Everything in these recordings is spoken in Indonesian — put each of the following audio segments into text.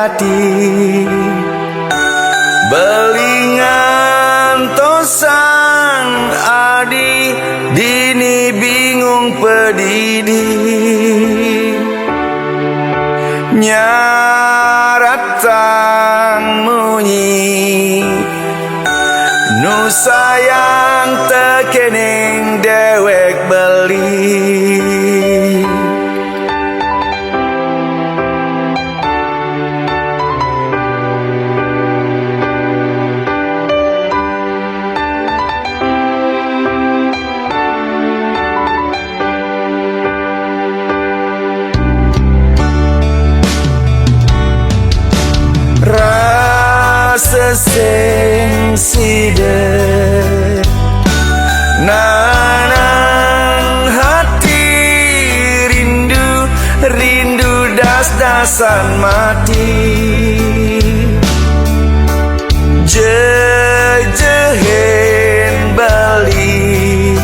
hati belingan tosang adi dini bingung pedidi nyaratang munyi nu sayang tekening dewek beli seseng sider nanang hati rindu das-dasan mati jejehen bali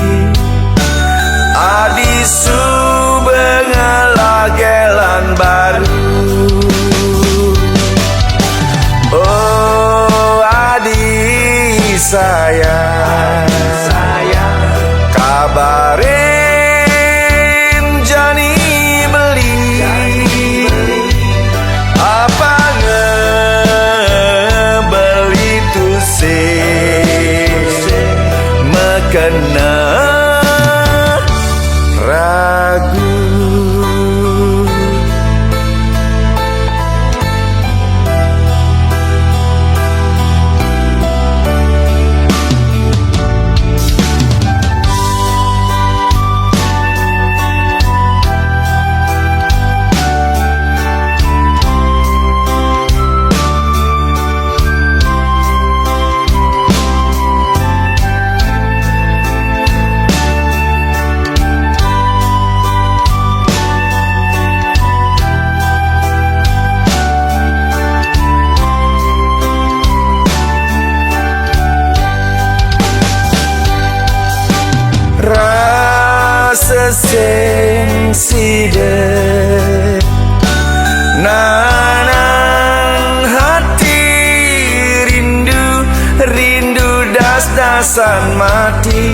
adisu bengalagelan baru sayang kabarin jani beli apa ngebeli tu se mekena ragu seseng sider nanang hati rindu das-dasan mati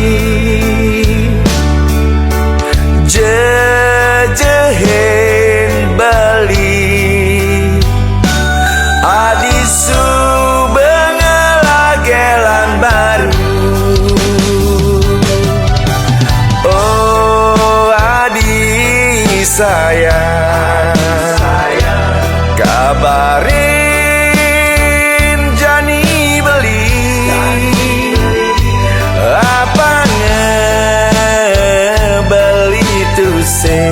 jejehen bali adisu bengalagelan baru sayang kabarin jani beli apa ngebeli tu se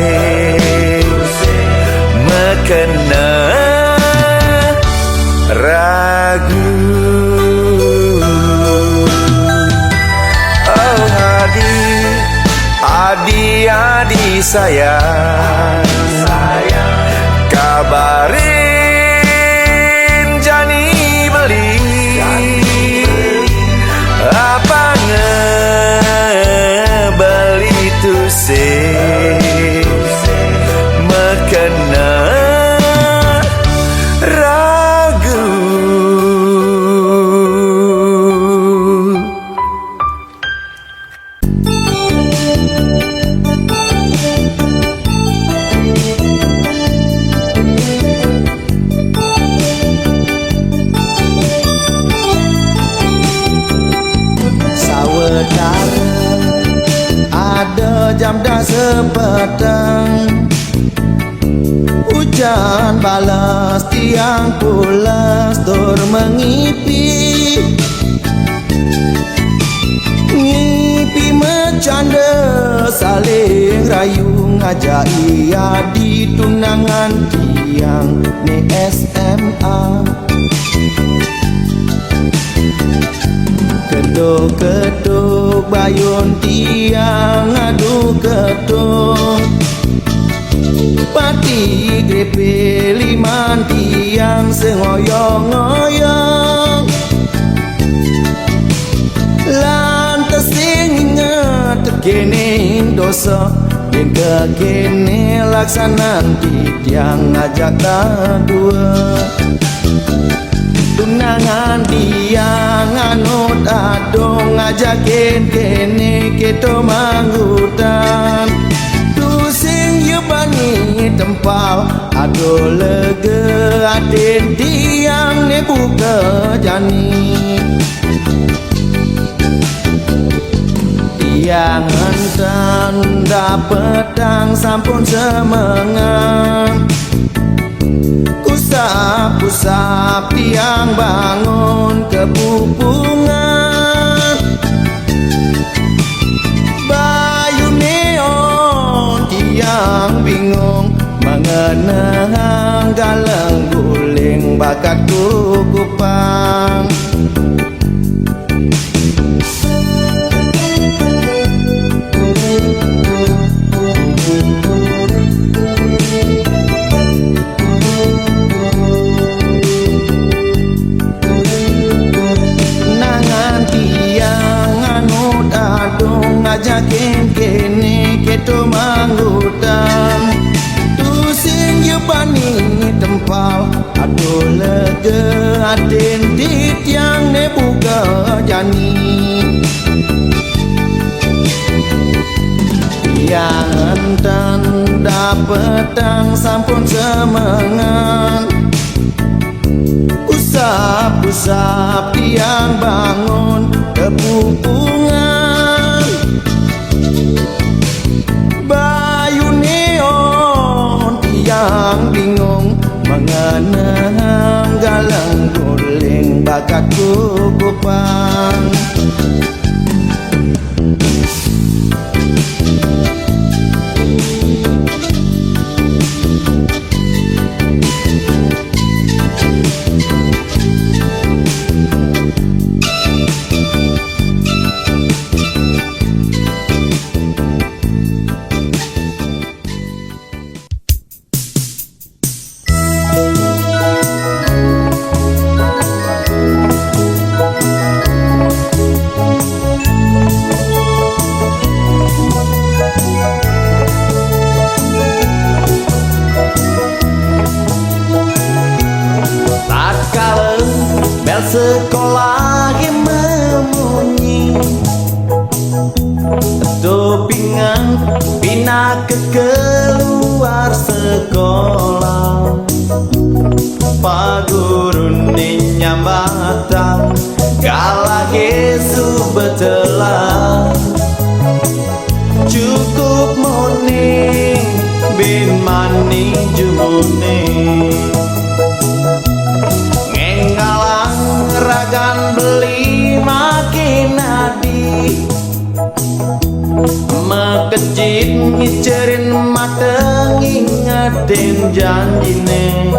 mekena ragu oh adi sayang kabarin jani beli apa ngebeli tu se mekena ragu ada jam dah sepetang hujan balas tiang pulas tur mengipi bercanda saling rayu ngajak ia di tunangan tiang ni SMA. Keduk-keduk bayun tiang adu keduk pati grepe liman tiang sengoyong-ngoyong lantas ingat kene dosa dan kekene laksanan tiang ngajak dua tunangan tiang anut adong ngajakin kene kita manggutan tusing yubani tempal ado lega atin tiang ne buka jani tiang entan dapetang sampun semengan kusap tiang bangun kepupungan bayu neon tiang bingung mengenang galeng guling bakat kupang ngajakin kene keto manggutan tusing yubani tempal aduh lega atin titiang ne buka jani yang entan dapetang sampun semengan usap tiang bangun kepupungan bayu neon tiang bingung mengenang galang guling bakat kupang sekolah yang memunyi dopingan pindah ke keluar sekolah pak guru ni nyambatan galah Yesus betelah cukup morning bin mani jumune ragan beli makin adi mekejit ngicerin mata ngingetin janjine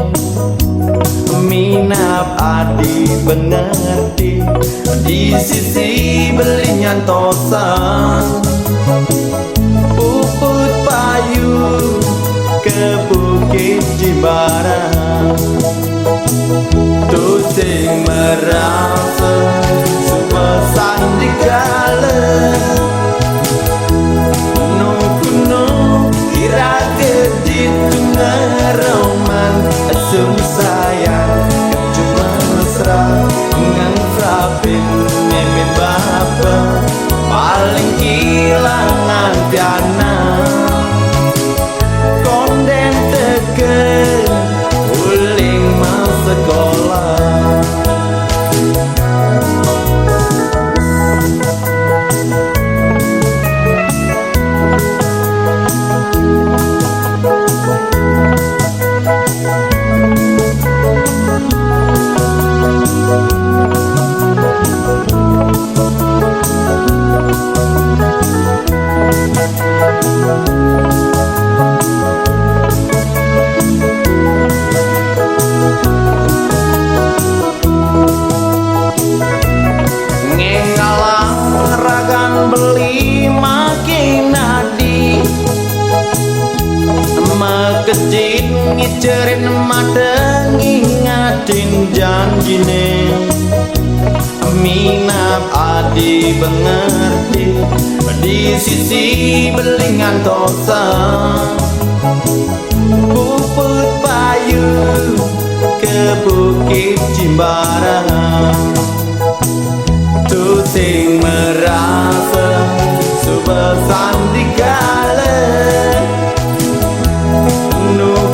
minap adi bengerti di sisi beli nyantosan puput payu ke Bukit Jimbaran tusing merasa sepesan di kala no kira kejit ngeroman asum sayang cuma mesra ngang frapin meme bapa paling kilangan tiana konden teke uling sekolah kejit ngicerin mata ngingatin janjine minap adi bengerti di sisi belingan tosa puput payu ke ke Bukit Jimbarangan. Tuting merasa subesan dikala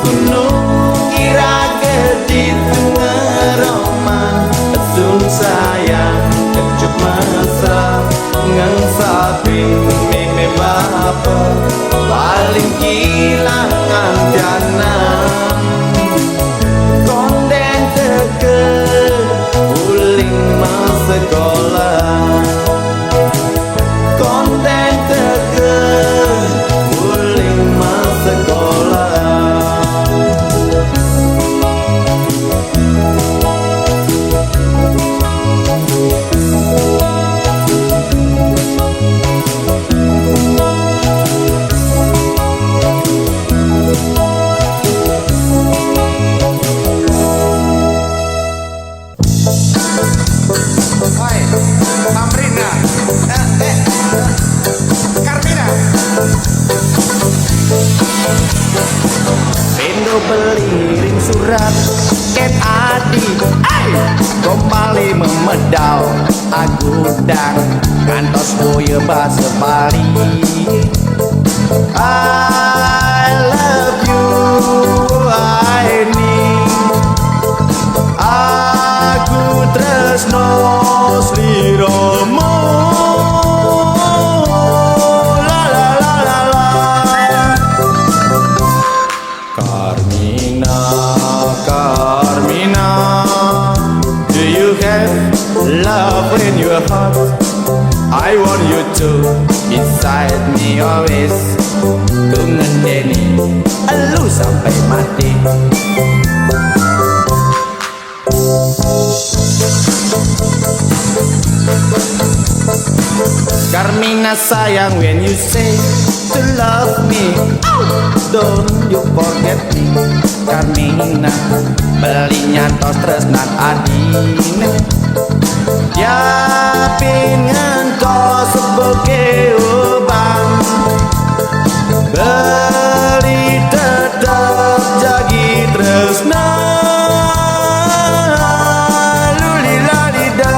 gunung irage di tengah roman sun sayang kecup mesra ngang saping meme bapa paling kilangan tiana konden teke uling masa sekolah konden teke uling masa sekolah. Hai, Amrina, Karmina. Pendo beliring surat ket adi kembali memedal agudang ngantos boya bahasa Bali. I love you, I need aku tresno sliramu. La la la la la. Carmina, Carmina, do you have love in your heart? I want you to beside me always. Ku ngedeni elu sampai mati. Carmina sayang, when you say to love me, don't you forget me. Carmina belinya tos tresnan adine ya pingin kau sebagai ubang beli tetap jadi tresna lulilalidam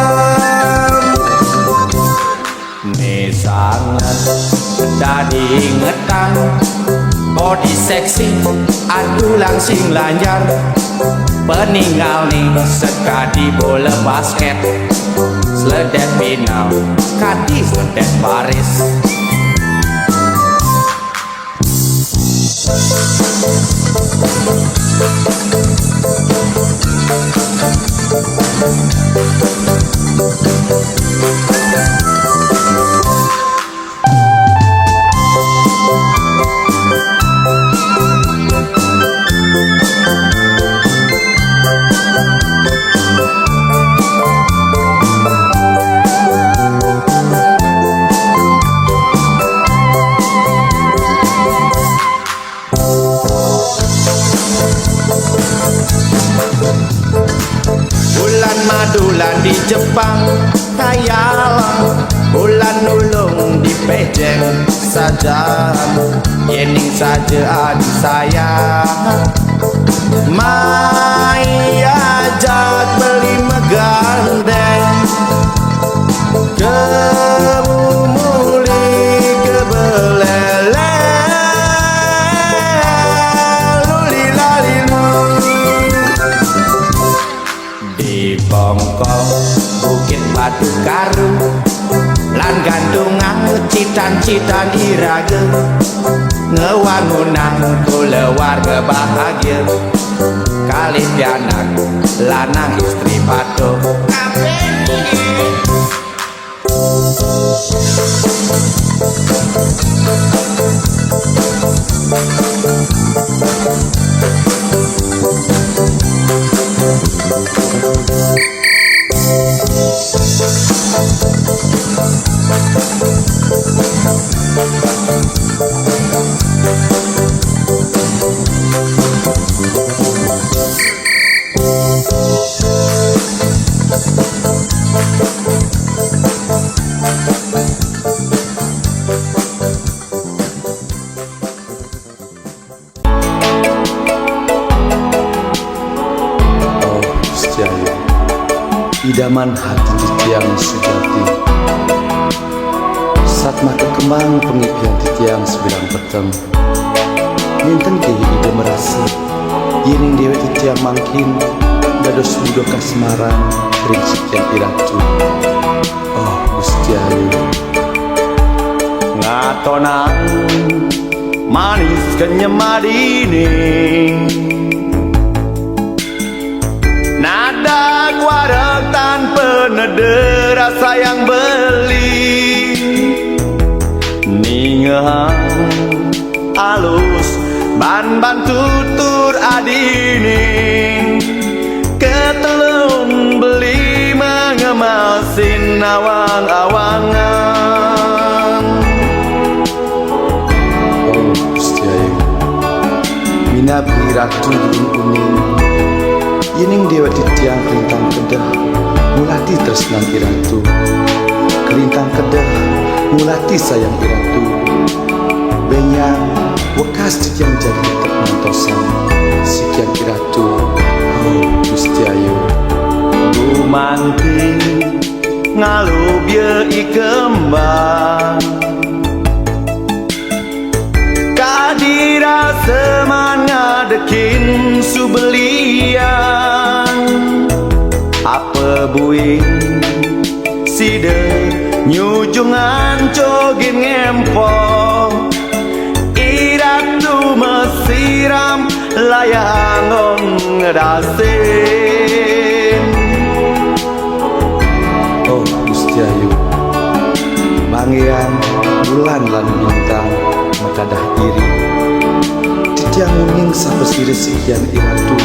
nih sangat dadi ingetan body seksi aduh langsing lanjar peninggal nih sekadi bola basket seledet final kadi seledet baris. Bulan madulan di Jepang kayalang bulan nulung di Pejeng saja yening saja adik saya mai ajak beli megandeng kemumuli kebelele lulilalilu di Bongkong Bukit Batu Karu lan gantungan citan-citan irage ngewangunan kula warga bahagia kali anak lanang istri pato idaman hati titiang sejati. Saat mata kembang pengipian titiang sebilang peteng, ninten ke ide merasa yening dewe titiang mangkin dados budo kasmaran kering sekian iratu. Oh Gusti Ayu, ngatonan manis kenyemadini, nada kuarek tanpa neder rasa yang beli, ningehan halus ban tutur adini, ketelung beli mengemasin awang-awangan. oh Gusti Ayu, minabi ratu dulun uning yening dewa titiang kelintang kedah mulati tresnan iratu, kelintang kedah mulati sayang iratu, benyang wekas titiang jadi tetap mantosan sekian iratu. Oh Gusti Ayu, Gumanti ngalubye ikembang, kadira seman ngadekin subelian, apa buing side nyujungan cogin ngempong, iratu mesiram layangon ngedasin. oh Gusti Ayu, banggian bulan lan bintang makadah iri, titiang uning sapesire sekian iratu,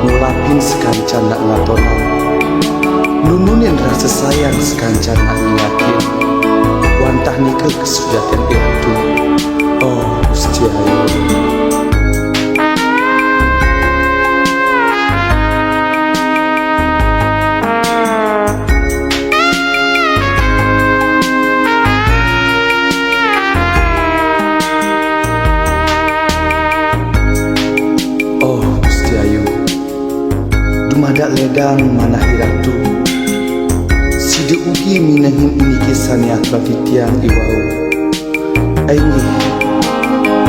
ngulapin sekancan nak ngatonan, nununin rasa sayang sekancan nak ngingatin, wantah nikel kesujatan iratu. Oh Gusti Ayu, oh Gusti Ayu, dumadak ledang manah iratu, side ugi minahin ini kisaniat batitiang iwau. Aini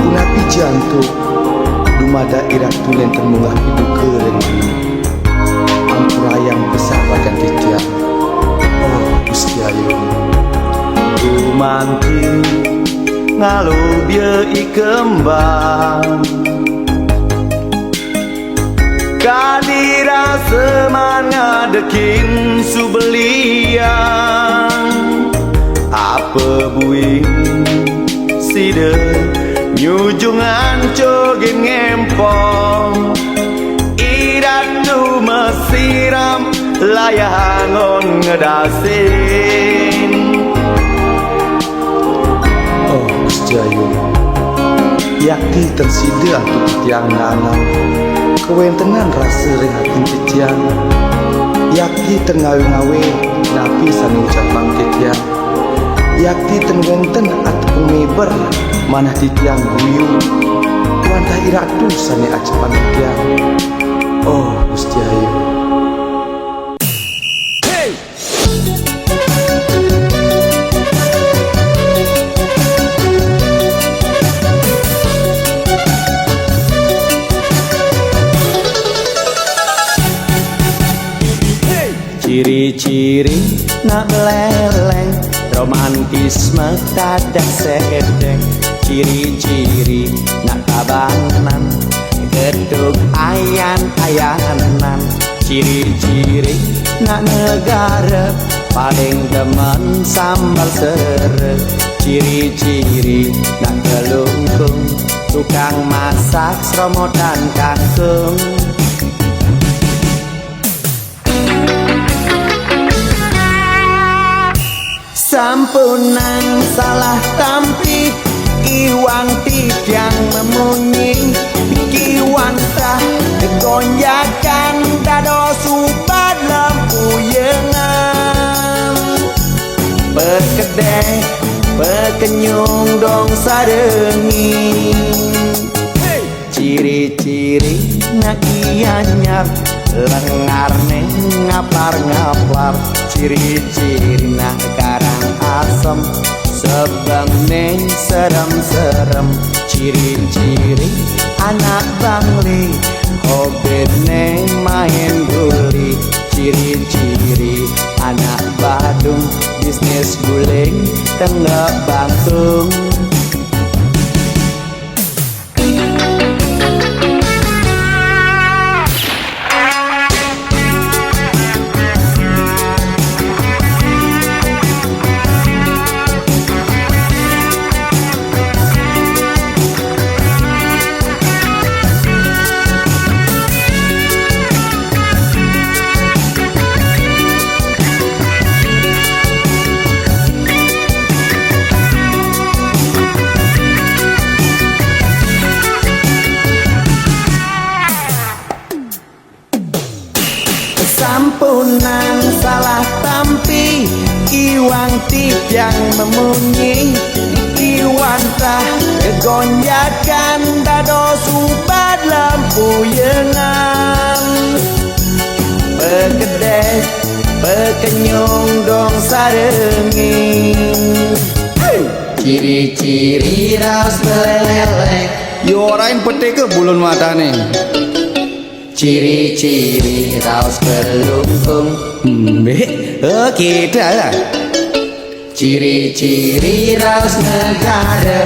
punapi jantung dumada iratu lenten munggah hidup kering mana ampurayang besar bagan titiang. Oh Gusti Ayu, Gumanti ngalubye ikembang, kadira seman ngadekin subelian, apa buing side nyujungan cogin ngempong, iratu mesiram layangon ngedasin. oh Gusti Ayu, yakti terside antu titiang nanam, kewentenan rasa rehatin titiang, yakti tengawe-ngawe napi sani ucapan titiang, yakti tenwenten atau meber manah titiang guyu, wantah iratu sani acapan titiang. Oh Gusti Ayu, ciri-ciri nak meleleng, romantisme dadak sedeng, ciri-ciri nak kabanan, gedung ayan-ayanan, ciri-ciri nak negara, paling demen sambal sere, ciri-ciri nak kelungkung, tukang masak seromot dan kangkung. Sampunan salah tampi, iwang titiang memunyi, kiwantah gonjakan dado subat lampu yengan, perkedeh pekenyung dong sarengi, ciri-ciri nak ianyar, lengarne ngapar-ngapar, ciri-ciri nak karang asem, sebengne serem-serem, ciri-ciri anak bangli, hobine main guli, ciri-ciri anak Badung, bisnis guling tengah Bantung. Sampunan salah tampi, iwang tijang memunyi, iwantah kegonjakan dado subat lampu yengan, pegede pekenyong dong sarengin, ciri-ciri raus belelek, Yo orain pete ke bulun mata nih. ciri-ciri raus berlungkung. Kita lah. Ciri-ciri raus negara.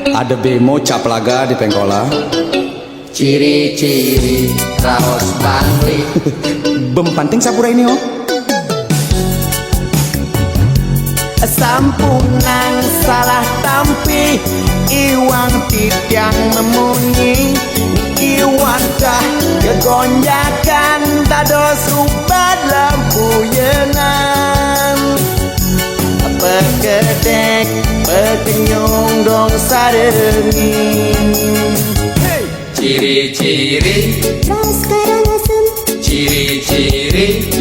Ada bemo cap laga di Pengkola. Ciri-ciri raus bangli. Bem panting sapura ini oh. Sampunan salah tampi, iwang titiang memunyi, iwantah kegonjakan dado subat lampu yengan, pekedek pekenyong dong sarengin, ciri-ciri Ras karangasem, ciri-ciri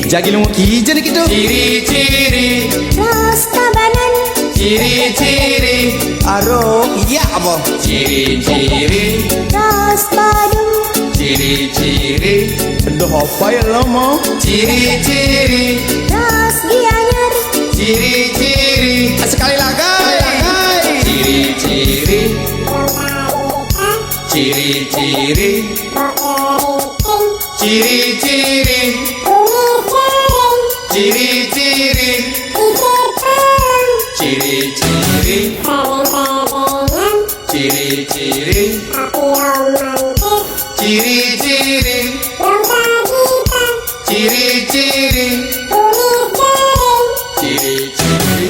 Jagi lungu kija nih gitu. ciri-ciri ras tabanan, ciri-ciri Aro, iya apa? ciri-ciri ras badung, ciri-ciri Doh apa ya lo mau? ciri-ciri ras gianyar, ciri-ciri Sekali laga, ciri-ciri ciri-ciri ciri-ciri ciri-ciri ciri-ciri ciri-ciri ciri-ciri ciri-ciri ciri-ciri.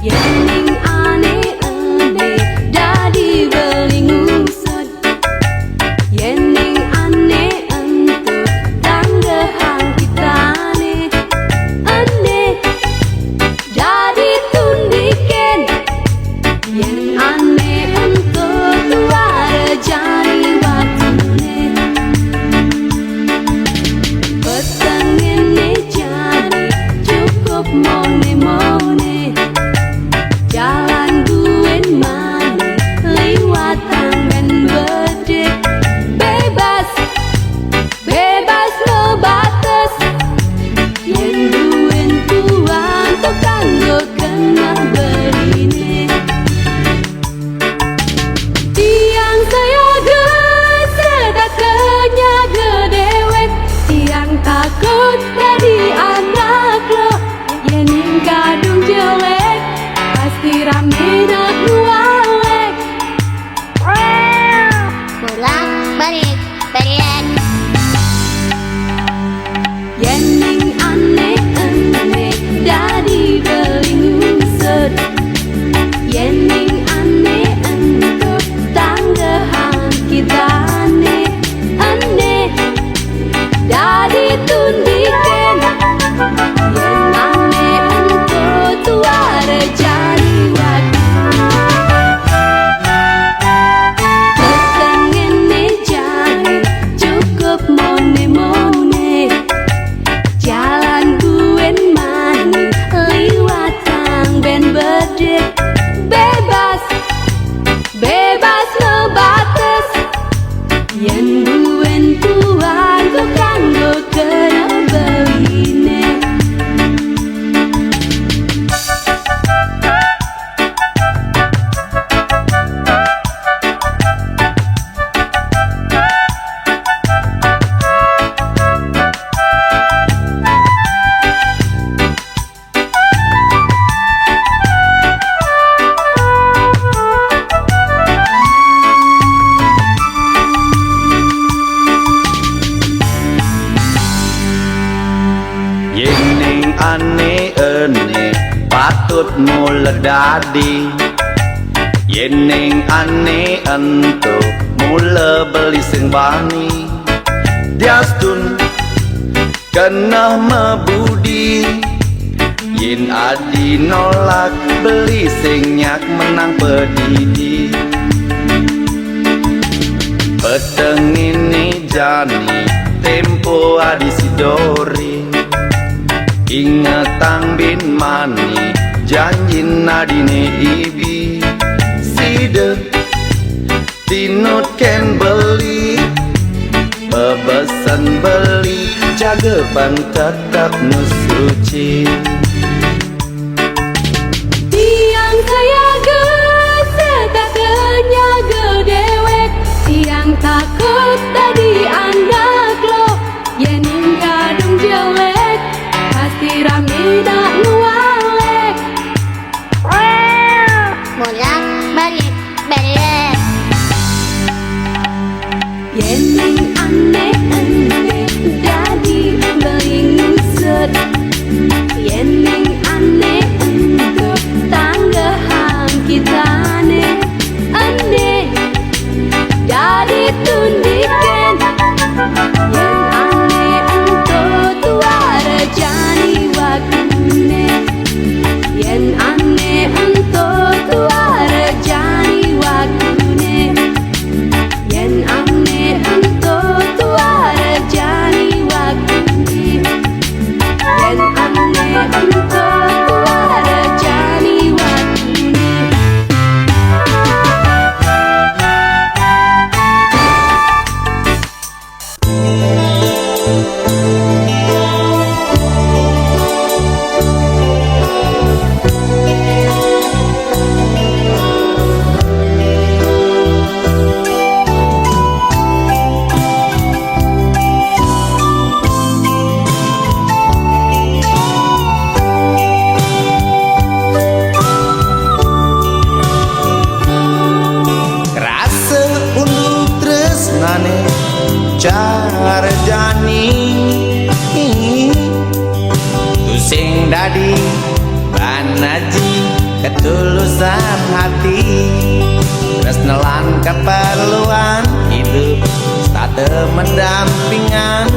Yang aneh-aneh dadi belingusut, yang aneh untuk tanggahan kita aneh jadi tundiken, yang aneh untuk tuara jadi waktunya, petang ini jadi cukup mone-mone. Jalan duen mani liwat tangan bedek, bebas, bebas no batas. Yang duen tuan to kanggo kena berine. Tiang saya sedat kenyaga dewek, tiang takut jadi anak lo, yang kadung jelek. Pasti rame nak nualek. pulang balik berian, Yang aneh-aneh jadi belingusut, yang aneh untuk tanggahan kita aneh jadi tundikan, yang aneh untuk tuara jadi waktu. takut mula dadi Yening ane entuk mula beli sing bani Diastun kena mebudi Yin adi nolak beli sing nyak menang pedidi Peteng ini jani tempo adi sidori Ingetang bin mani janjin adine ibi Side tinut ken beli Pebesan beli jaga bang tetap nusuci Tiang kaya ge serta kenyaga dewek Tiang takut tadi anak lo Yening kadung jelek Pasti rame dak ngualek Bolak balik balik. Yening aneh-aneh jadi belingset Yening aneh untuk tanggahan kita aneh jadi tundikan Yang aneh untuk tuara jani wakune Yang aneh untuk tuara jani wakune Yang aneh untuk tuara jani wakune Yang aneh untuk tuara jani wakune Rasa unduk tresnane cara jani Tu sing dadi banaji ketulusan hati Tresnelan keperluan hidup State mendampingan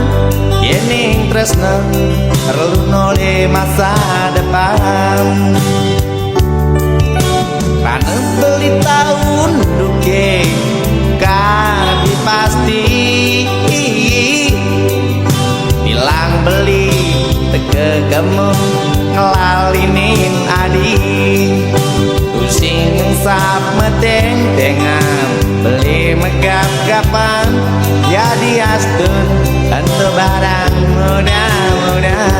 Yening tresna perlu noleh masa depan Karena beli tahun duke Kabi pasti Bilang beli teke kamu ngelalinin adi Tusing sap meteng-tengan Beli megap-gapan Jadi astun tentu barang mudah-mudah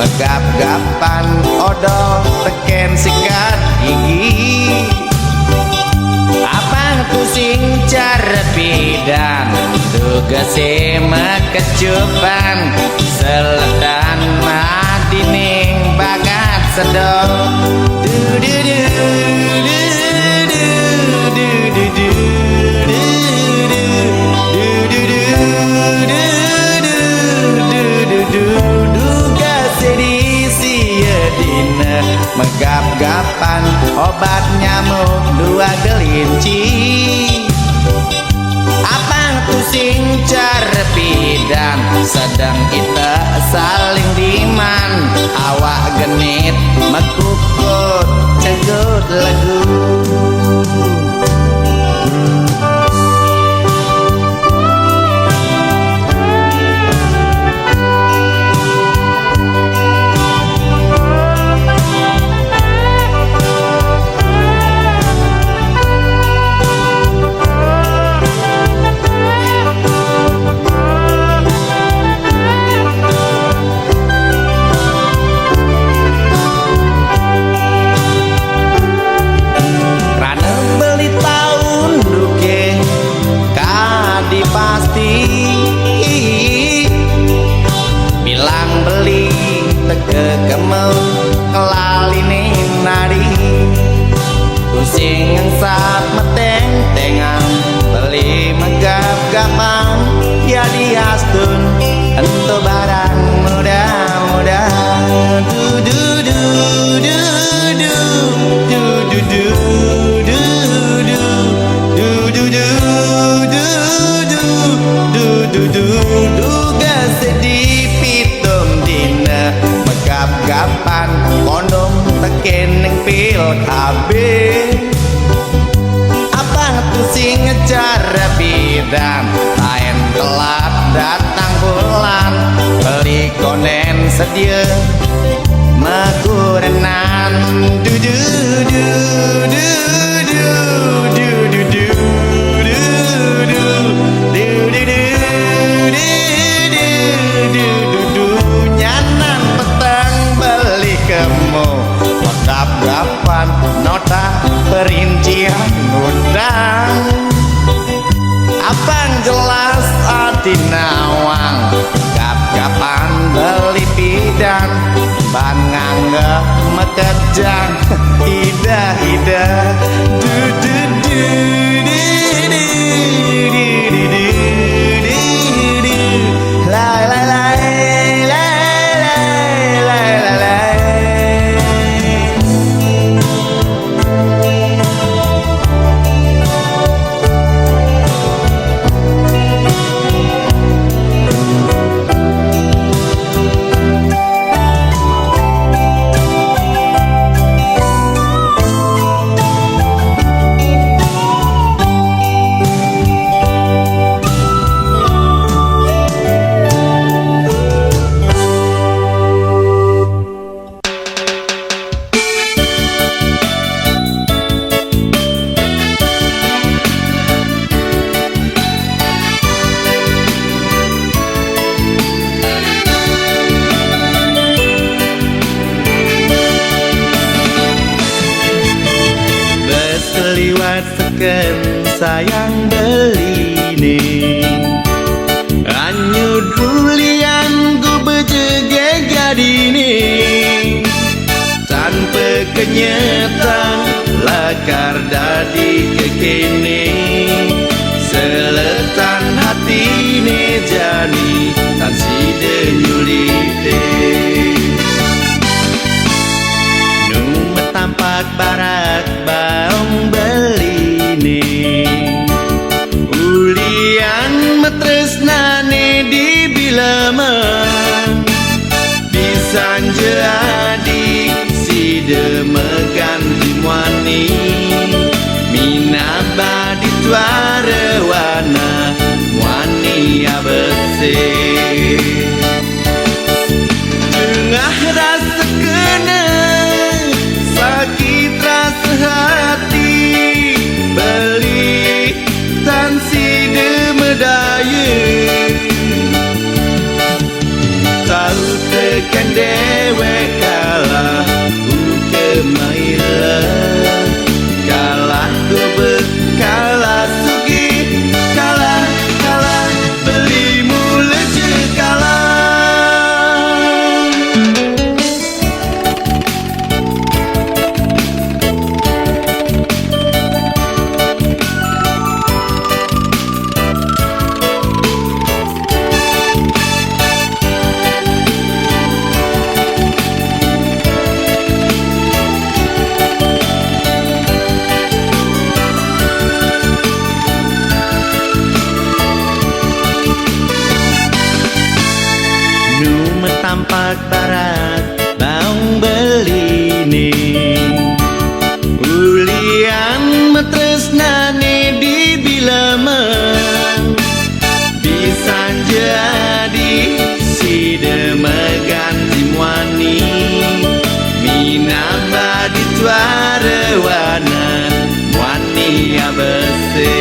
Megap-gapan odol teken sikat gigi Apa pusing cara bidang Tugase mekecupan Seletan madining bagat sedol Megap-gapan obat nyamuk dua gelinci Apa pusing cara bidang Sedang kita saling diman Awak genit mekukut cegut lagu radi Kusing yang saat meteng-tengang Beli megap-gapan Ya diastun Ento barang mudah-mudah Du-du-du-du-du Du-du-du-du-du Du-du-du-du-du Sedih pitum dina Megap-gapan kondom teken neng pil kabeh Abang pusing ngejar bidan Lain telat datang bulan Beli konen sedia Makurenan Nyanan petang beli kemo Megap-gapan nota perincian undang Abang jelas hati nawang Gap-gapan beli pidan Ban nganggep mekejang Ida-ida Liwat seken sayang beli nih Anyu dulian ku bejege jadi nih Tanpa kenyataan lakar dadi kekini Seletan hati nih jani tan si denyulite Tampak barak baong beli nih Ulian metresnane di bileman Pisan jadi si demegan dimwani Minaba di tuare wana Mwani abese Tengah rasa kena sakit rasa hati beli tansi demedaya tahu tekan dewe kalah ku kemaila kalah ku berkalah sugi kalah beli mula je kalah tampak barat baung beli nih Ulian metresnane di bileman Bisa jadi si demegan dimwani Minaba di tuare wana Mwani abese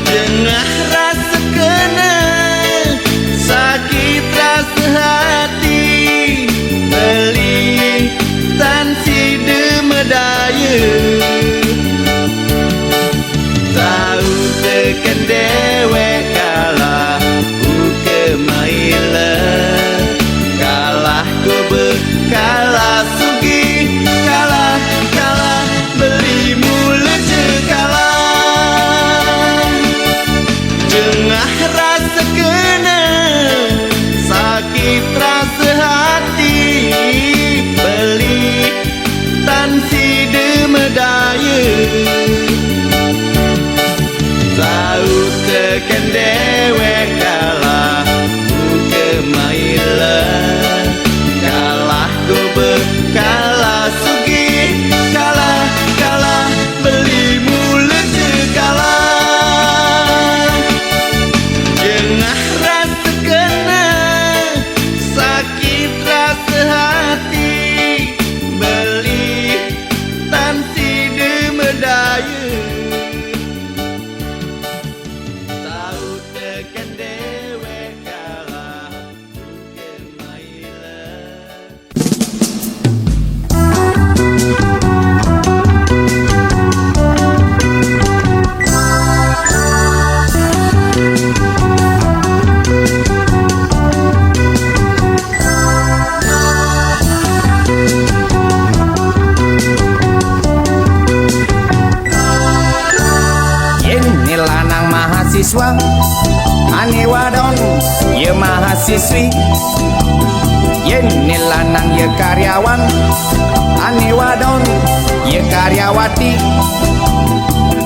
Tengah rasa kena sakit rasa hati beli tansi demedaya tahu tekan dewe kalah ku kemaila kalah ku berkalah Kala sugih, kala beli mulut kala jengah rasa kena sakit rasa hati beli tansi demedaya tahu tekan dewe kala kemaila. Ini lanang mahasiswa, ane wadon ye mahasiswi. Ini lanang ye karyawan, ane wadon ye karyawati.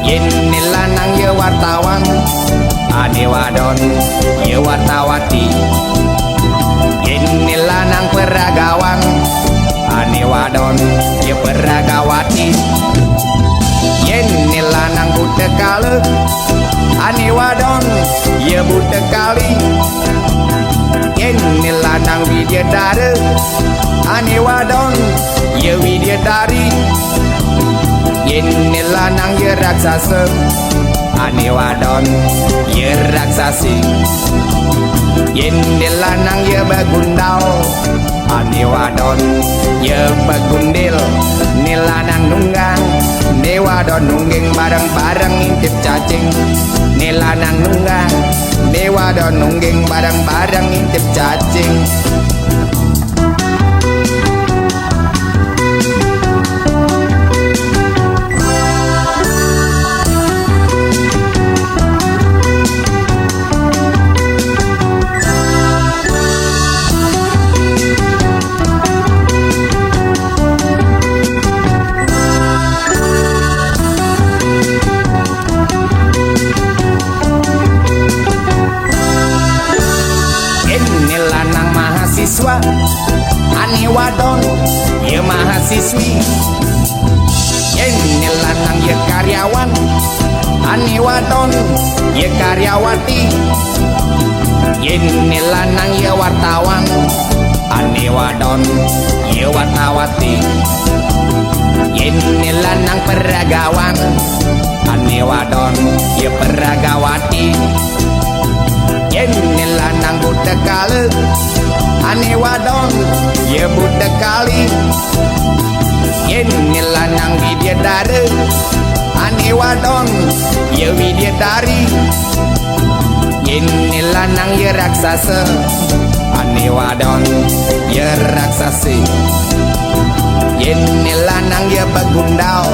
Ini lanang ye wartawan, ane wadon ye wartawati. Ini lanang peragawan, ane wadon ye peragawati. Ini lanang buta kala, ane wadon ye buta kali. Ini lanang widyadara, ane wadon ye widyadari. Ini lanang ye raksasa, ane wadon ye raksasi. Ini lanang ye begundal, ane wadon ye begundil. Ni lanang nunggang, ni wadon nungging bareng-bareng intip cacing. Ni lanang nunggang, ni wadon nungging bareng-bareng intip cacing. Ini lanang mahasiswa, ane wadon ye mahasiswi. Ini lanang ye karyawan, ane wadon ye karyawati. Ini lanang ye wartawan, ane wadon ye wartawati. Ini lanang peragawan, ane wadon ye peragawati. Ini lanang buta kala, ane wadon ye buta kali. Ini lanang widyadara, ane wadon ye widyadari. Ini lanang ye raksasa, ane wadon ye raksasi. Ini lanang ye begundal,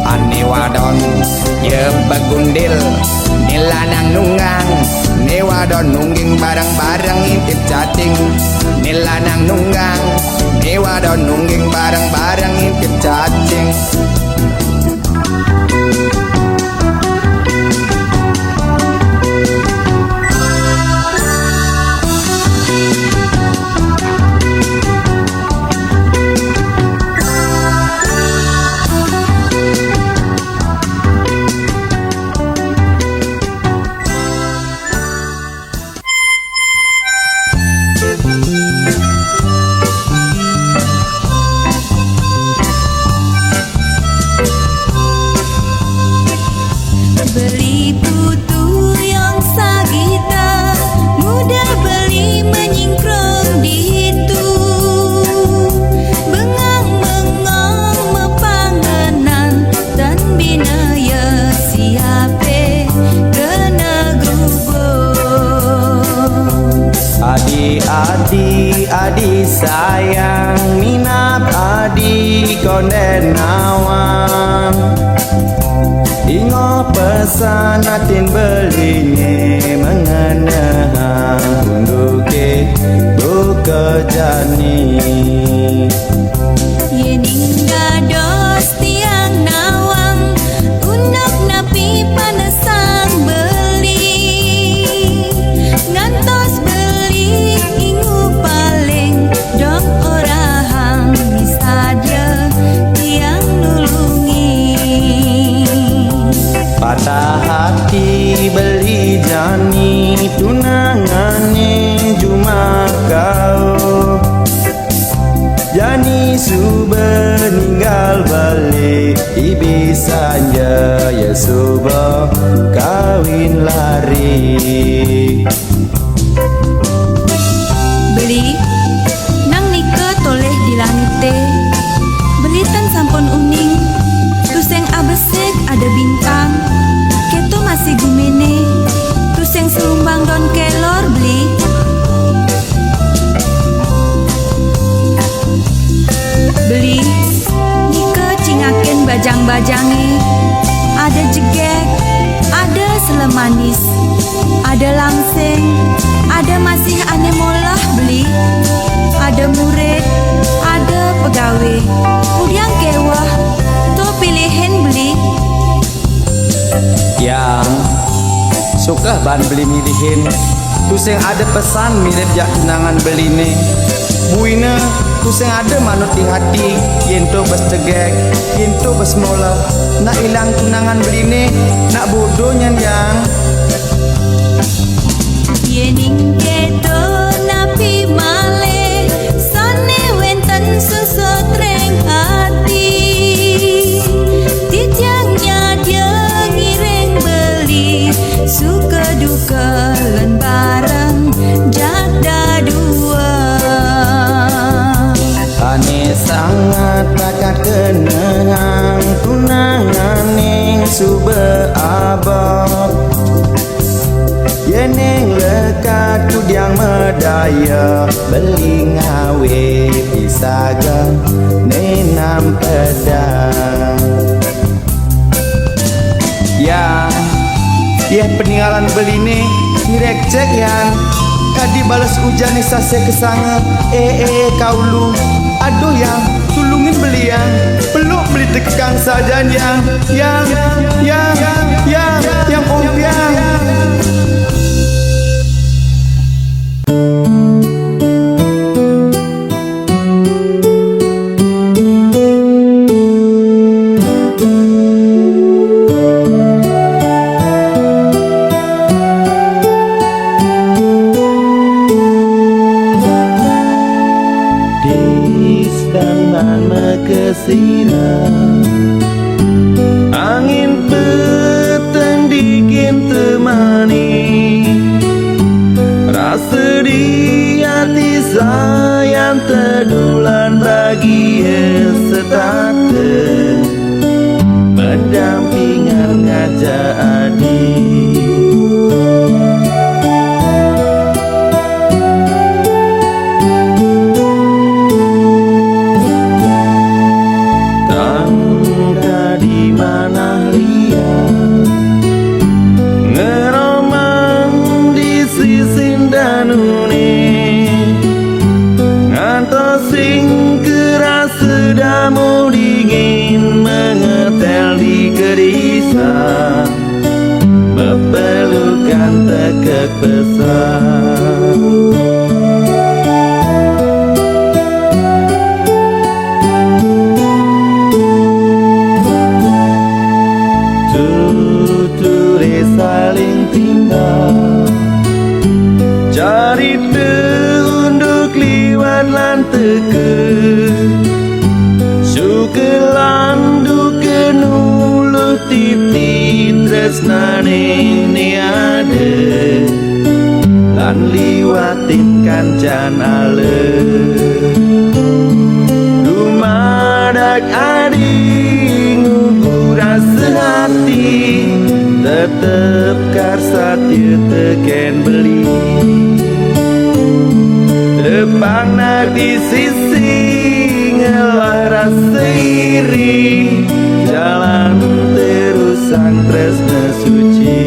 ane wadon ye begundil. Ni lanang nunggang, ni wadon nungging bareng-bareng intip cacing. Ni lanang nunggang, ni wadon nungging bareng-bareng intip cacing. Beli putu yang sagita, mudah beli menyingkrong ditu. Bengang-bengang mepanganan dan binaya siape kena gubung. Adi-adi, adi sayang minat adi konden awang. Ingo pesan atin belinye mengenang unduke buka jani. Yening dados tiang nawang, undok napi panesang beli. Ngantos beli ingu paling dong orahang misal. subuh kawin lari. Beli nang nike toleh di langite, belitan sampun uning, tuseng abesek ada bintang, keto masih gumene, tuseng selumbang don kelor beli. Beli nike cingaken bajang-bajangi, ada jegek, ada selemanis, ada langseng, ada masih ane molah beli, ada murid, ada pegawai, udiang kewah, tuh pilihin beli. Yang suka ban beli milihin, tuseng ada pesan mirip jak tunangan beline. Buina tuseng ada manut di hati, yento bes cegek, yento bes mola. Nak hilang tunangan beline, nak bodohnya yang. Yening keto napi male, sane wenten sesotreng hati, titiangnya dia ngireng beli, suka duka len bareng jada dua. Ane sangat bakat kenang tunangane sube abang. Yeneng lekat kudiang medaya, beli ngawe pisagang nenam pedang. Ya peninggalan beli nih direk cek yang tadi balas hujan nih sase kesanga. Kaulu aduh yang tulungin beli peluk beli tekang saja yang ompiang. Kesina angin petang dingin temani, rasa di hati sayang tedulan bagi setate, mendampingan ngajak adik. Sing keras sedamu dingin mengetel di gerisah, mepelukan tekek pesan. Tutulis saling tinggal, cari unduk liwat lan teke, syukur duke nuluh titi tresnane niade, lan liwatin kancan ale. Dumadak adi nguguras sehati, tetep karsatye teken beli. Depang di sisi ngelah rasa iri, jalan terus sang tresna suci.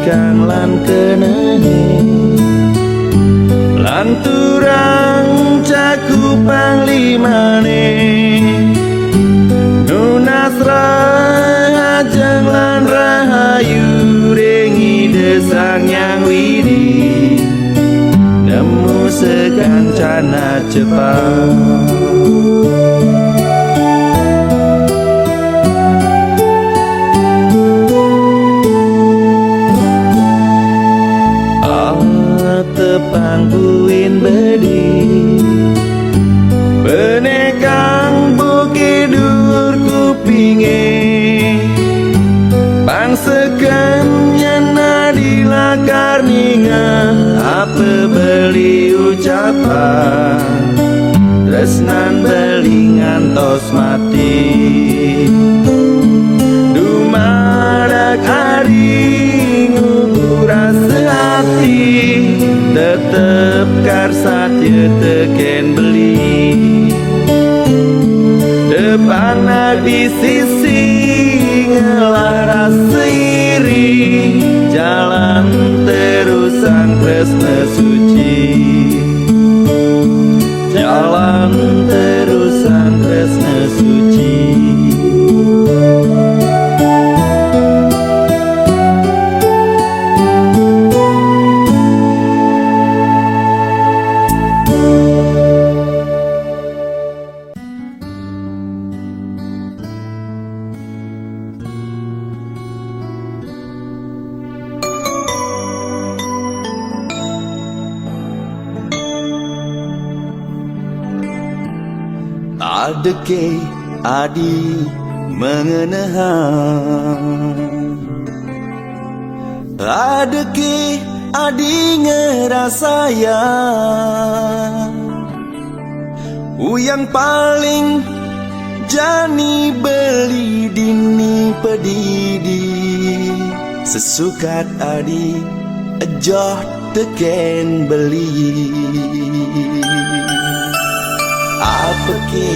kang lan kenehe lan turang cakupan limane Nunasra ajeng lan rahayu rengi desang yang widi nemu sekancana cepat pangkuin bedi benekang bukidur kupinge bangsekan nyana di lakar ninga apa beli ucapan tresnan belingan tos mati dumadak hari nguras hati tetep karsat ye teken beli depan di sisi ngelaras iri jalan terusan tresna suci jalan terusan tresna suci Adeke adi mengenahan Adeke adi ngerasayang Uyang paling jani beli dini pedidi Sesukat adi ejoh teken beli Apa ke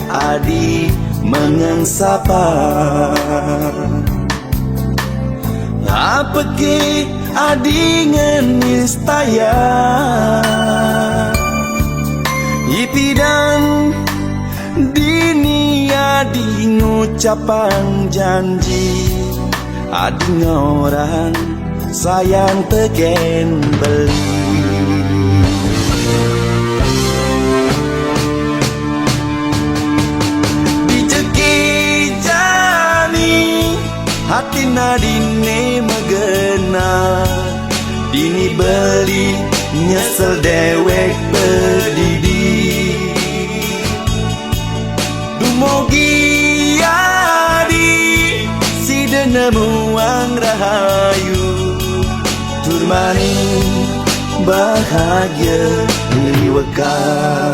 adi mengangsapa Apa ke adi ngenistaya Ipidan dini adi ngucapan janji Adi ngorang sayang teken beli Hati nadine megena Dini beli nyesel dewek pedidi Dumogi adi si denemuang rahayu Turmaning bahagia liwekas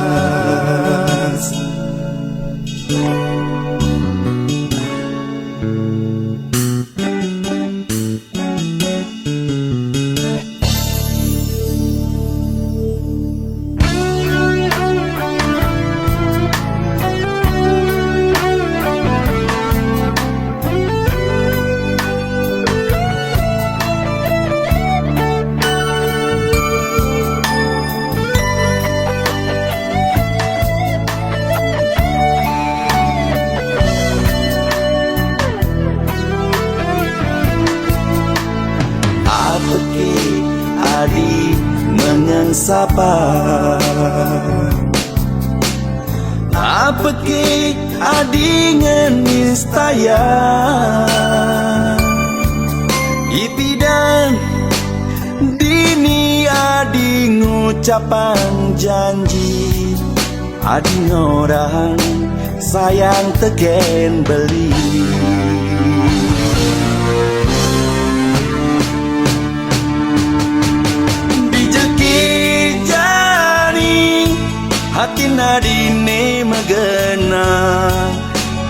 Sapa Apa ke adi ngenistaya Ipidan dini adi ngucapan janji Adi ngorang sayang teken beli Hati nadine megena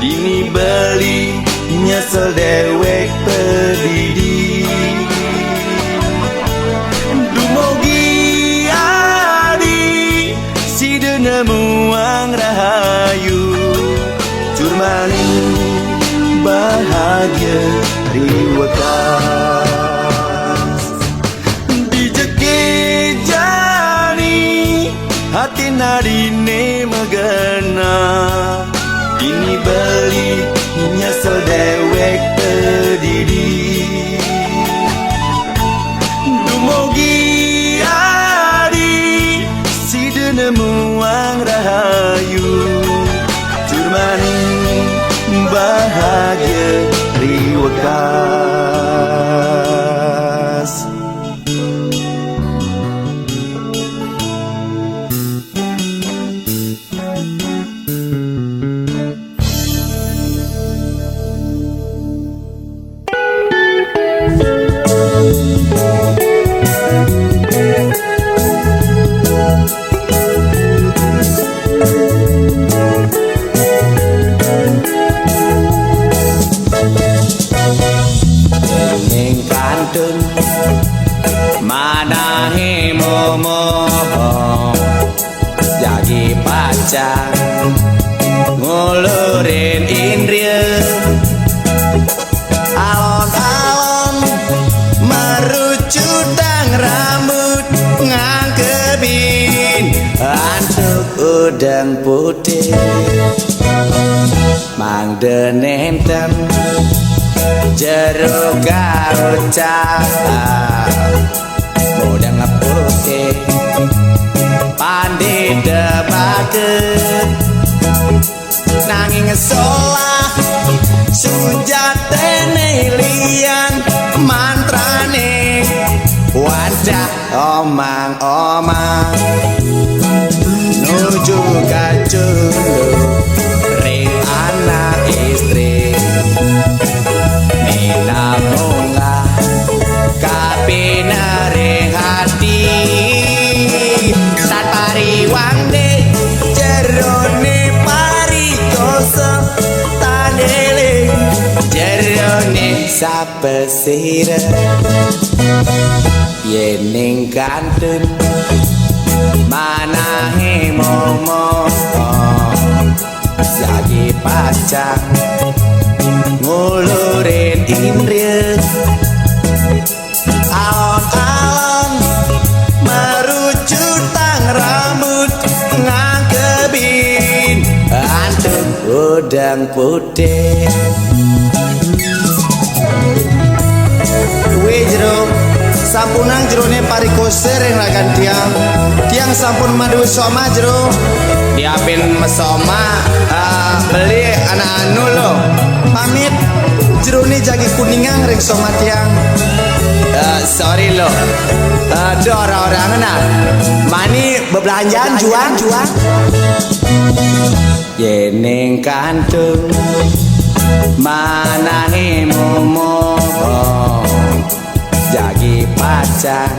Dini beli nyesel dewek pedidi Dumogi adi si denemuang rahayu Curmaning bahagia riwekas nadine megana ini beli nyesel dewek pedidi dumugi adi si denemuang rahayu curmani bahagia riwakas. Manahi momo jadi pacar ngulurin indria alon-alon merucutang rambut ngangkebin antuk udang putih mang denenten jeruk garucah udang putih pandi debaket nanging solah sujatene lian mantrane wadah omang-omang nuju kaculu ring anak istri nina bunga kapinare hati sat pariwang de jerone parikoso tanele jerone sapesire yening kantun manahe momo jadi pacar ngulurin indria alon-alon merucutang rambut ngangkebin antuk udang putih duwe jero sampunang jerone parikoser yang lagan tiang sampun madu soma jero diapin mesoma beli anak anu lo pamit jerone jagi kuningan ring soma tiang sorry lo ada orang-orang enak mani bebelanjaan juang yening kantung manahe momo jagi pacar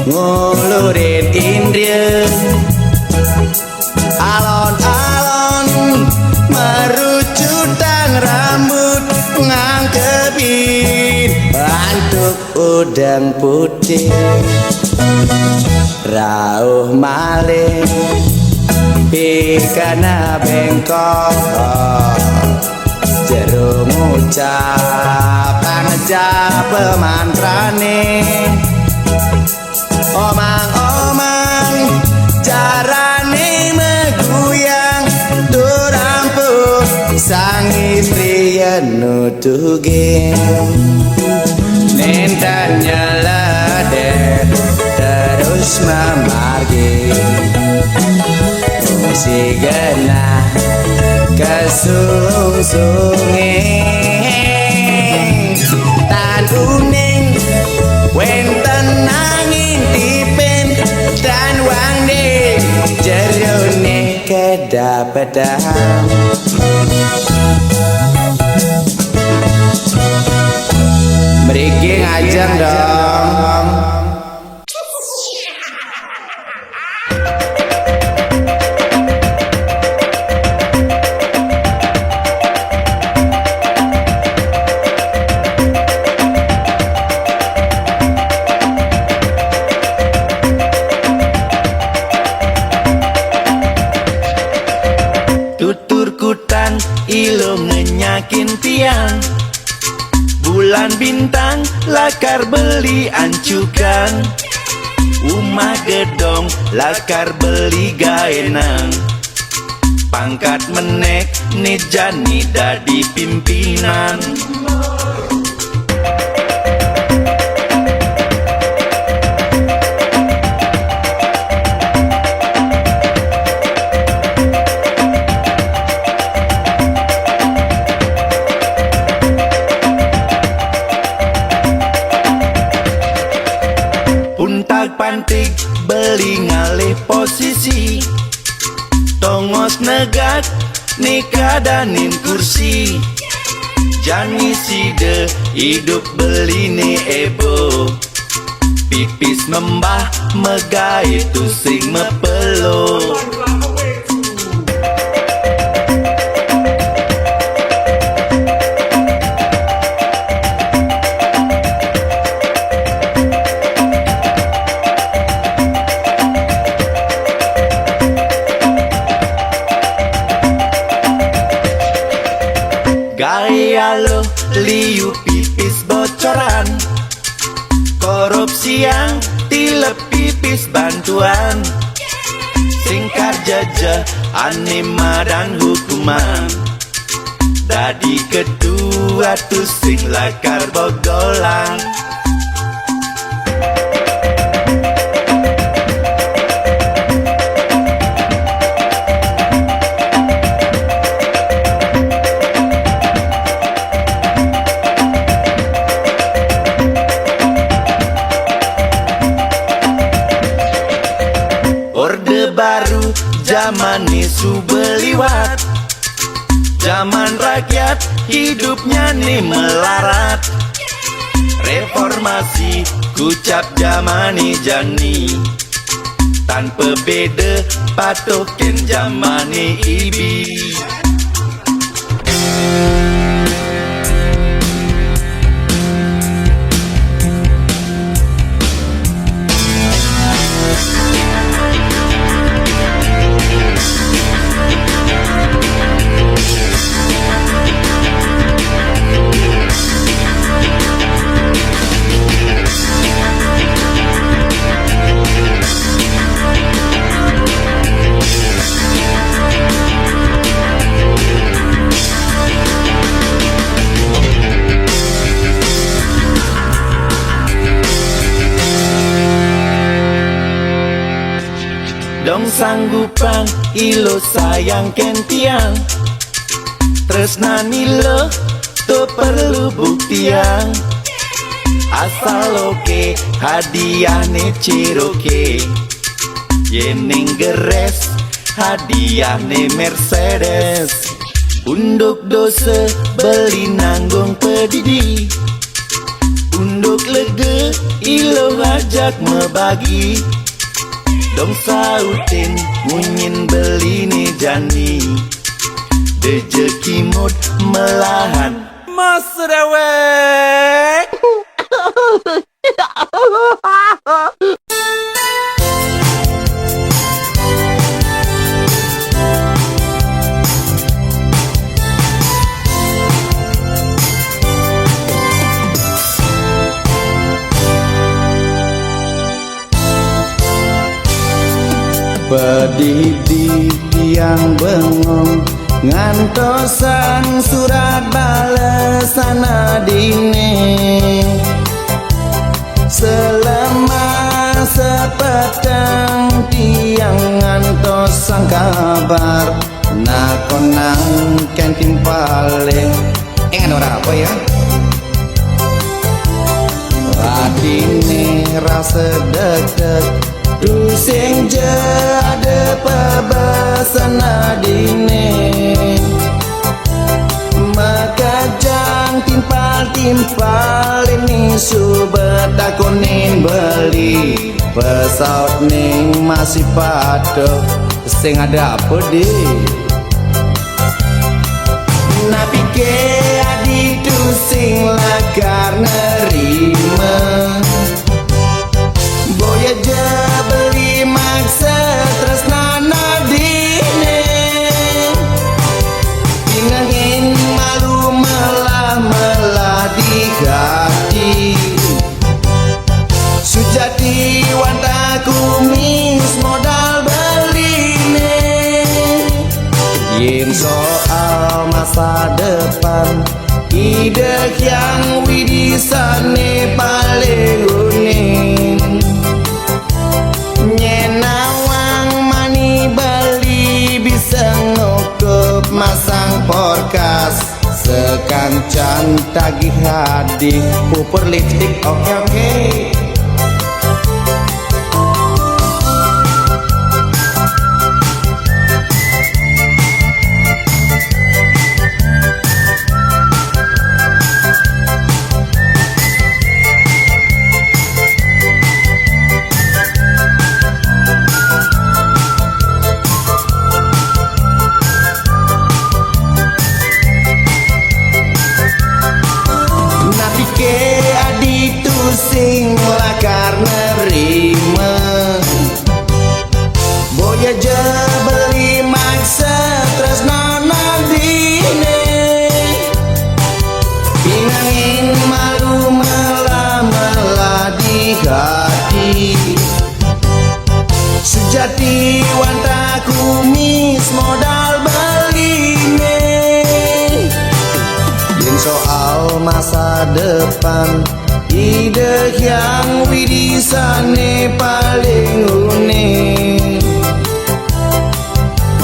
ngulurin indria alon-alon merucutang rambut ngangkebin antuk udang putih rauh malih pikana bengkok jero ngucap angejap pemantrane omang-omang jarane meguyang turampuh sang istri yen nutuge nenten nyeledet terus memargi si genah kesulung-sunging tan uning wenten nanging dipin dan wangde jerone kedapetan mriki ngajeng dong. Tutur-kutan ilo ngenyakin tiang bulan bintang lakar beli ancukan Umah gedong lakar beli gaenang. Pangkat menek ni jani dadi pimpinan. Puntag pantik beli ngalih posisi. Tongos negat nikah danin kursi. Jani side hidup beli ni ebo. Pipis membah megai tusing mepelo. Gaya lo liu pipis bocoran. Korupsi yang tilep pipis bantuan. Singkat jajah anima dan hukuman. Dadi kedua tusing lakar bogolan. Orde baru zaman isu beliwat. Zaman rakyat hidupnya nih melarat. Reformasi kucap zaman jani. Tanpa beda patokin zaman ibi. Dong sanggupan ilo sayang kentiang. Tresnani lo to perlu buktian. Asal oke hadiah ne Ciroke. Yening geres hadiah ne Mercedes. Unduk dosa beli nanggung pedidi. Unduk lege ilo ajak membagi. Dong sautin munyin beli ni jani. Dejeki mut melahan Mas Dewek. Pendidik yang bengong ngantosan surat balesan adine. Selama sepetang tiang ngantosan kabar. Nakonang kantin paling orang apa ya? Adine rasa deg-deg. Tusing je ada pebesan adine. Maka jang timpal ini subet takunin beli. Pesawat ning masih patok. Sing ada apa di? Napi ke adik tusing lakar nerima. Boya je beli maksa tresnana dine. Pinahin malu melah di hati. Sujati wanta ide yang widisane paling uning. Nyenawang mani beli bisa ngukup masang porkas. Sekancan tagih hadi pupur lipstick oke. Sing lakar nerima boya aja beli maksa tresna nadine pinangin malu mela-mela di hati sejati wanta kumis modal beline yen soal masa depan ide yang widisane paling unik.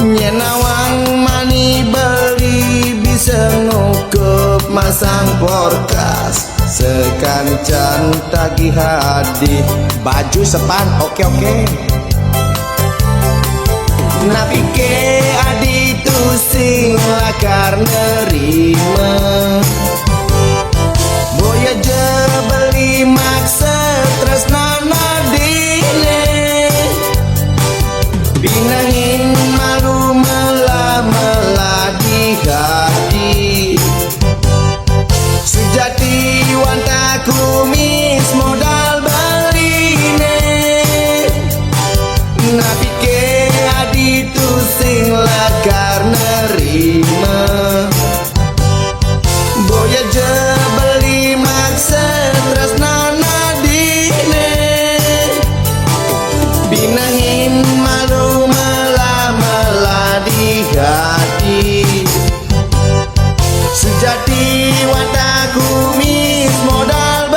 Nyenawang mani beli bisa ngukup masang porkas. Sekancan tagih hadi baju sepan oke. Napi ke adi tu sing lakar nerima boya aja beli maksa tresna nadine pinangin malu mela-mela di hati sejati wanta kumis modal beline napi ke adi tu sing lakar nerima boya aja beli maksa tresna nadine pinangin malu mela-mela di hati sejati wanta kumis modal beline.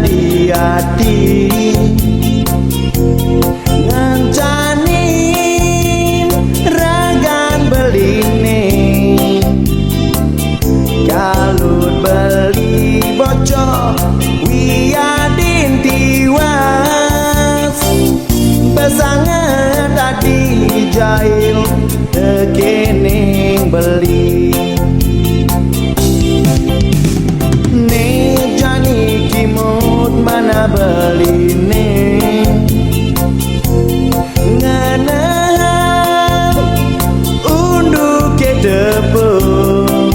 Di hati ngancanin ragan beline kalut beli bocor wiadin tiwas pesangan tadi jahil tekening beli mana beline ngana unduk ke tepung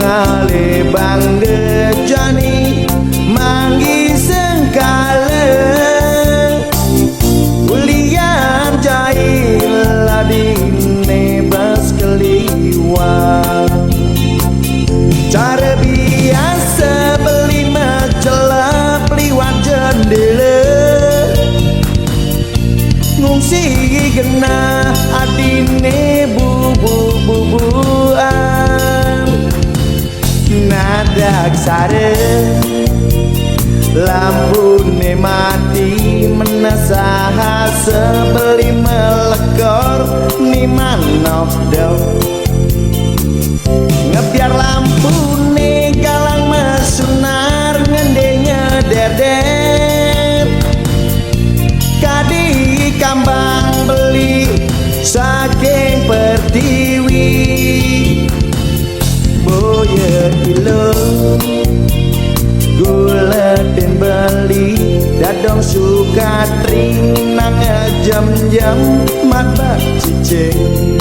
ngale bangde jani manggi sengkala ulian jahil ladine bas keliwat cara biasa beli macelap liwat jendela ngungsi gena adine bubuan nadak sare lampune mati menasaha sebeli melekor ni manov dong ngebiar lampu nih galang mesunar ngendenya deder kadi kambang beli saking pertiwi boya ilo cicing.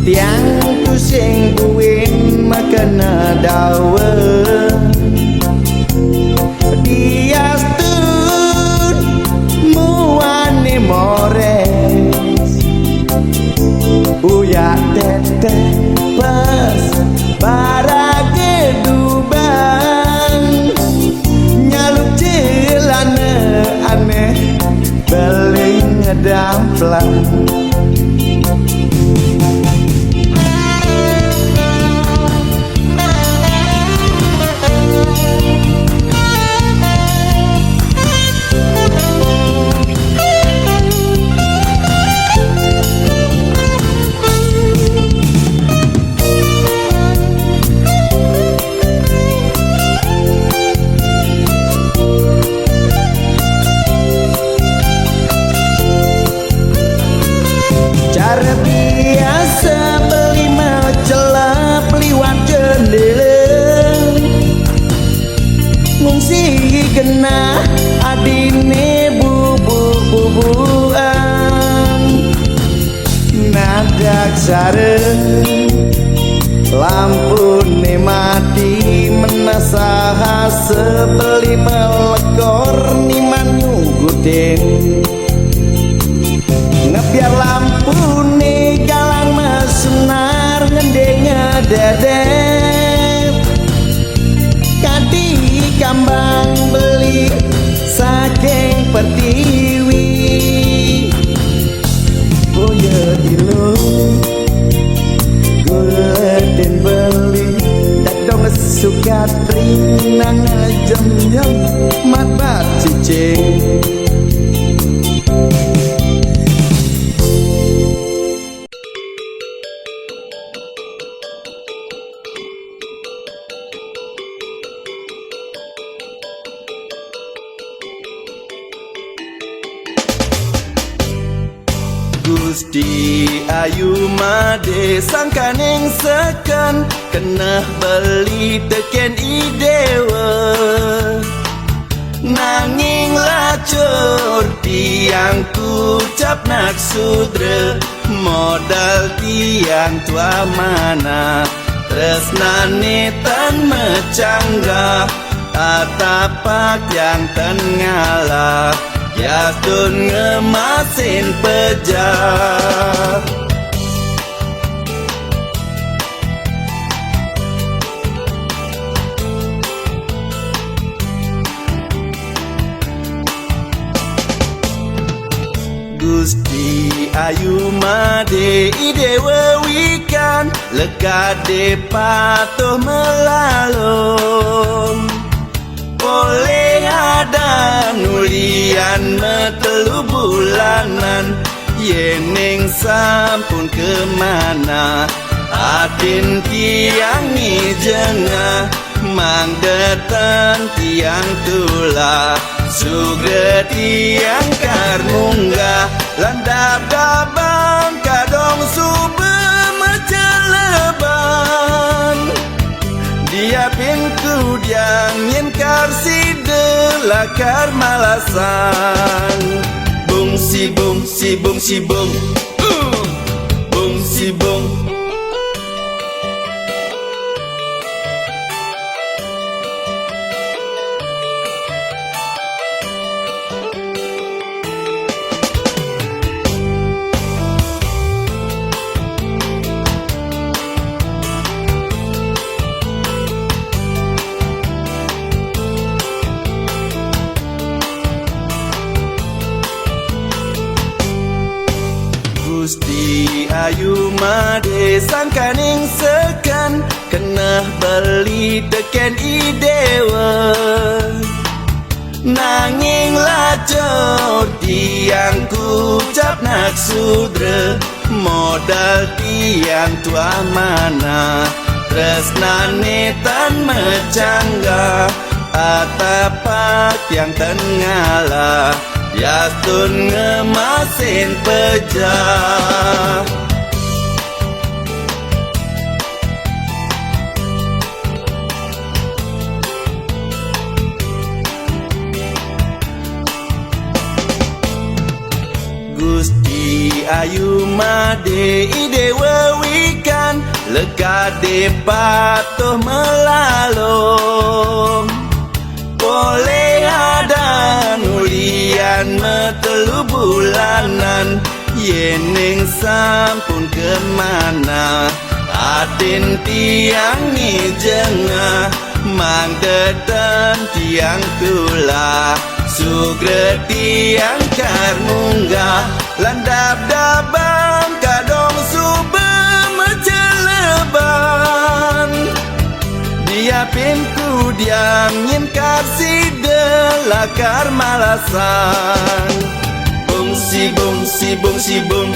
Tiang tu sing buin makana dawa diastun muane mores uya tete pas barage dubang nyalup celana aneh beling ngedamplang. Cara biasa beli macelah liwat jendela ngungsi kena adine bubu-bubuan nadak sareng lampune mati menasaha sebeli melekor niman nyugutin ngebiar lampu nih galang mesunar ngendenya dedek kadi kambang beli saking pertiwi boya dilo guleden beli dadong sukat rinang jam-jam mat bat cicing. Gusti ayu made sangkaning seken kena beli teken idewa nanging lacur tiang kucap nak sudra modal tiang tua mana tresnane tan mecanggah atapak yang ten ngalah Yastun ngemasin pejah Gusti ayu made ide wewikan lekade patuh melalung boleh ada nulian metelu bulanan yening sampun kemana atin tiang jengah mang detan tiang tula sugre tiang karmunggah landap dabang kadong sube maceleban dia pinku diang yen karsi delakar malasan bung si bung si bung si bung bung si bung Gusti ayu made sangkaning sekan kena beli teken idewa nanging lacur tiang kucap nak sudra modal tiang tua mana tresnane tan mecanggah atapak yang ten ngalah Yastun ngemasin pejah ayu made ide wewikan lega de patuh melalong boleh ada nulian metelu bulanan yening sampun kemana atin tiang ngijengah mang deden tiang kula sugre tiang karmunggah landap dabang kadong sube meceleban diapin ku diam yin kasih delakar malasan bung si bung si bung si bung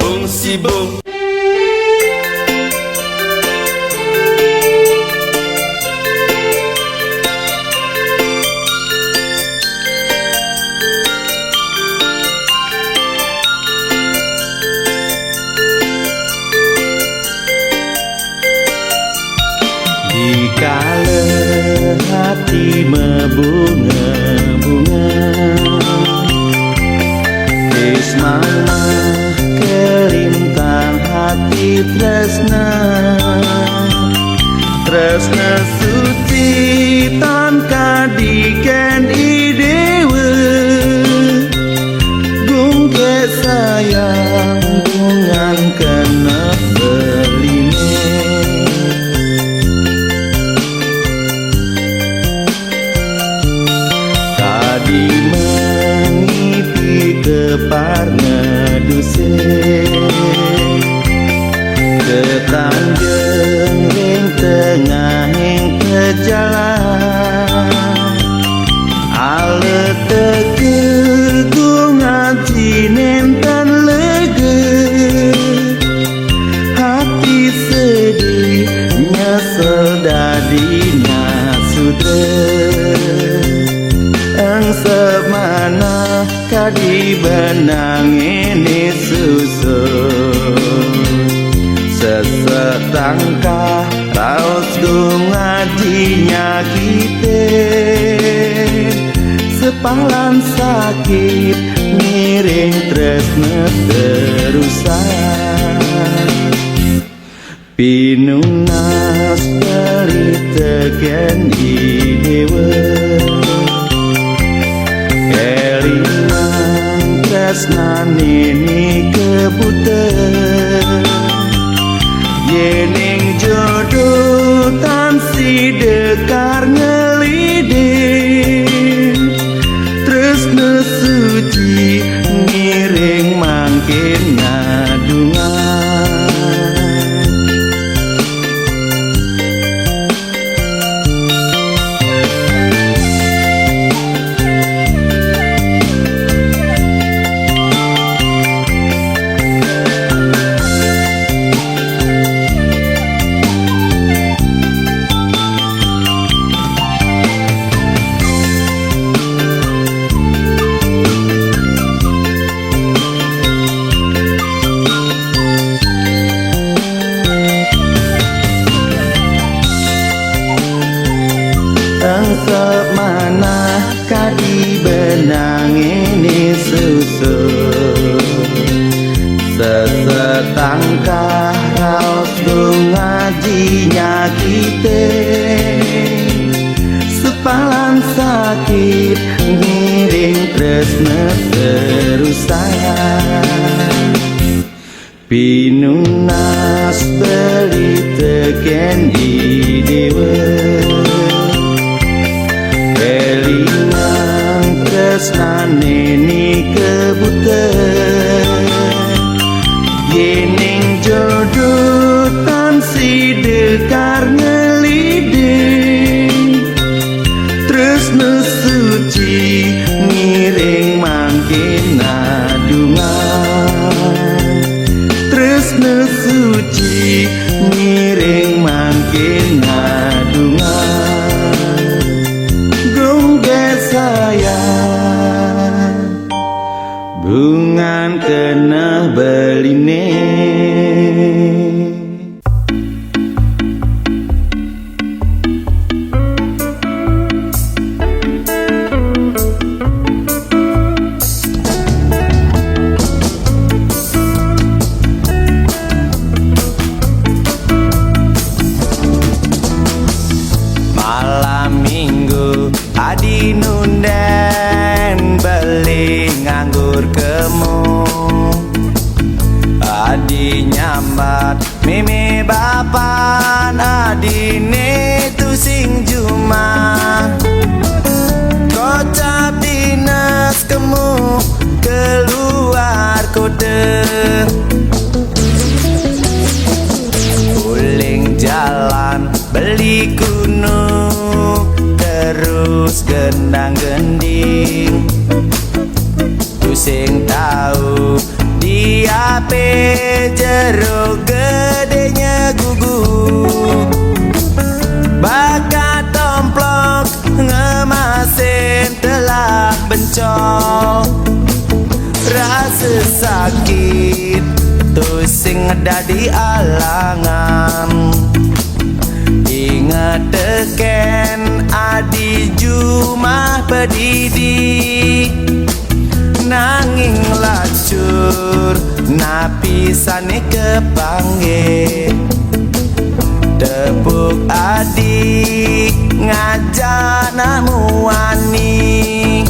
bung si bung. Dikala hati membunga-bunga Ismana kelintang hati tresna Tresna suci tanpa diken idewe Gungke sayang bungan kena beline Tadi mengipi keparna duse Ketanjeng ring tengah ing pejalan Ale tegel ku ngaji nenten lege Hati sedih nyesel dadinya sudre Ang semana kadi benang ini susun Sesetangkah raus ku ngajinya kita Sepalan sakit miring tresna terusan Pinunas pelit tegen idewe Kelinang tresna nini kebutan Yening jodoh tansi dekar ngelidin Tresna suci miring mangkin nadungan Semana kadi benang ini susun Sesetangkah raus ngajinya kita Sepalan sakit ngiring tresna terusan Pinunas beli teken idewe Kelinang tresna nini kebutan Yening jodoh tansi dekar ngelidin Tresna suci miring mangkin nadungan Tresna suci miring mangkin nadungan sayang bungan kena beline Adi nunden beli nganggur kemu, adi nyambat mimi bapan, adi ne tu sing juma. Kocap dinas kemu keluar kota, uling jalan beli kuno, terus gendang gending. Tu sing tahu dia pe jero gedenya gugu, bakat tomplok ngemasin telah bencong. Rasa sakit tu sing dadi alangan, ingat teken adi jumah pedidi. Nanging lacur napisane kepangge, tepuk adi ngajak namu wani.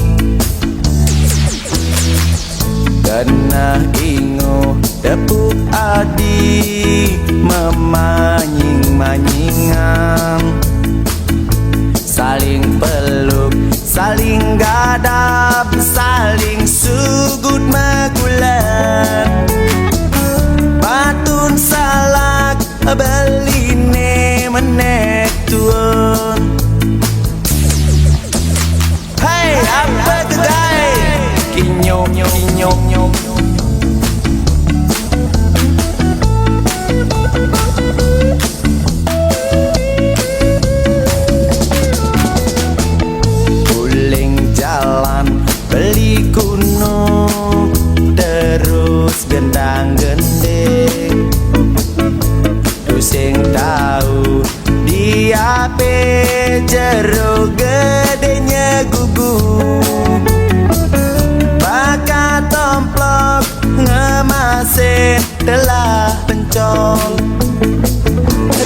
Kena ingo tepuk adi memanying-manyingan, saling peluk, saling gadap, saling sugut magulan. Batun salak beline menek tuan. Hey, apa kegai? Kinyok nyok nyok nyok. Beli kuno terus gendang gending. Tu sing tahu dia pe jero gedenya gugu, bakat tomplok ngemasin telah pencol.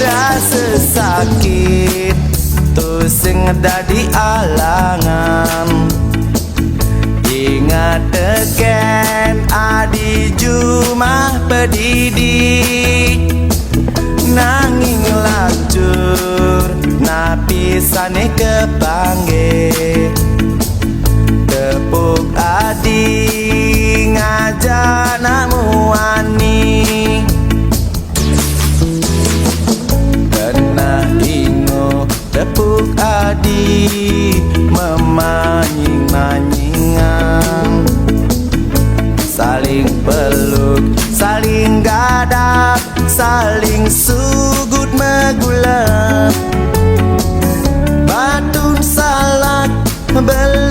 Rasa sakit tu sing dadi alangan, ingat teken adi jumah pedidi. Nanging lacur napisane kepangge, tepuk adi ngajak namu wani. Kena ingo tepuk adi memanying-manyingan, saling peluk, saling gadap, saling sugut megulap. Batun salak beli